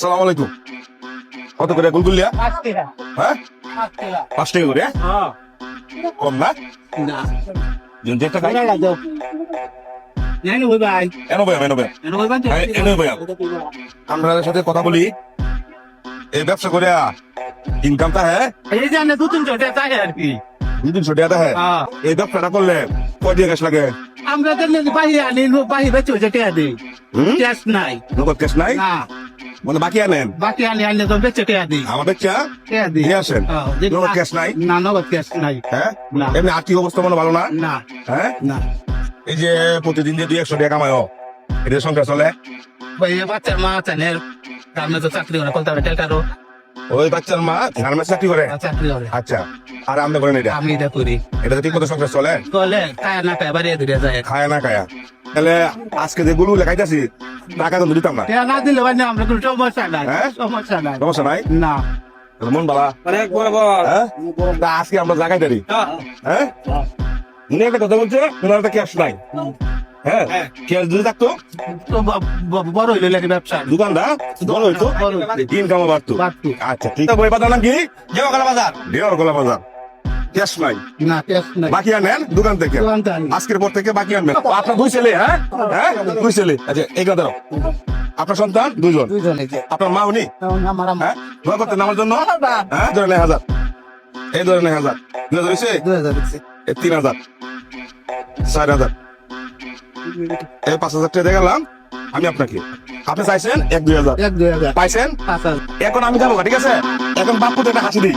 সালাম আলাইকুম। কত করে গুলগুলিয়া? 5 টাকা। হ্যাঁ 5 টাকা। 5 টাকা করে? হ্যাঁ। কম না? না। যেটা খাই কোনটা দাও? জানি ওই ভাই। এনো ভাই এনো ভাই এনো ওই ভাই। এনো ভাই আপনাদের সাথে কথা বলি। এই ব্যবসা করে ইনকামটা হ্যাঁ এই জানে 2-3 টাকা চাই আর কি। 200 টাকা হ্যাঁ। হ্যাঁ। এই ব্যবসাটা করলে কয় টাকা ক্যাশ লাগে? আমরা তো বাইরে আনি বাইরে বেচে টাকা দিই। ক্যাশ নাই। নগদ ক্যাশ নাই? না। মানে বাকি আনেন? বাকি আনি তো বেচে টাকা দিই। আমাদের চা টাকা দিই। নিয়ে আসেন। হ্যাঁ, নগদ ক্যাশ নাই? না নগদ ক্যাশ নাই। হ্যাঁ না। এমনি আর্থিক অবস্থা মনে ভালো না? না। হ্যাঁ না। এই যে প্রতিদিন যে 200 টাকা কামায় এটা সংসার চলে? ভাই বাচ্চার মা চানে গ্রামে তো চাকরি করে কলতা টেলটারও ওই বাচ্চার মা গার্মেন্টস চাকরি করে? চাকরি করে। আচ্ছা আর আপনি করেন এটা? আমি এটা করি। এটা ঠিক মতো সংসার চলে? চলে খায় না খায় বাড়িয়ে দিয়ে যায়। খায় না খায়া তাহলে আজকে যে গুলো লেখাইতেছি টাকা তো দিতাম না। টাকা না দিলে মানে আমরা কোনো সমস্যা নাই। হ্যাঁ? সমস্যা নাই। সমস্যা নাই? না। তাহলে মন বালা অনেক বড় বড়। হ্যাঁ তা আজকে আমরা জায়গায় দাঁড়ি হ্যাঁ উনি একটা কথা বলছে ওনার একটা ক্যাশ নাই। হ্যাঁ ক্যাশ যদি থাকতো তো বড় হইলো লাগে ব্যবসা। দোকানদার বড় হইতো বড় হইতো। ইনকাম বাড়তো। বাড়তো। আচ্ছা ঠিক আছে। বই বাজার নাম কি? দেওয়াগলা বাজার। দেওয়ারগোলা বাজার। ক্যাশ নাই না ক্যাশ নাই। বাকি আনেন দোকান থেকে। দোকান থেকে আনি। আজকের পর থেকে বাকি আনবেন। আপনার 2 ছেলে? হ্যাঁ হ্যাঁ 2 ছেলে। আচ্ছা এই কথা দাও। আপনার সন্তান 2 জন? দুইজনে যে। আপনার মা উনি? আমার হ্যাঁ দোয়া করতেন আমার জন্য? হ্যাঁ ধরেন 1000 এই ধরেন 1000 2000 হয়েছে? 2000 দিচ্ছে। 3000 4000 এই 5000 টাকা দিয়ে গেলাম আমি আপনাকে। আপনি চাইছেন 1-2000 1-2000 পাইছেন। 5000 এখন আমি যাবো ঠিক আছে? এখন বাপ্পুতে একটা হাসি দিই।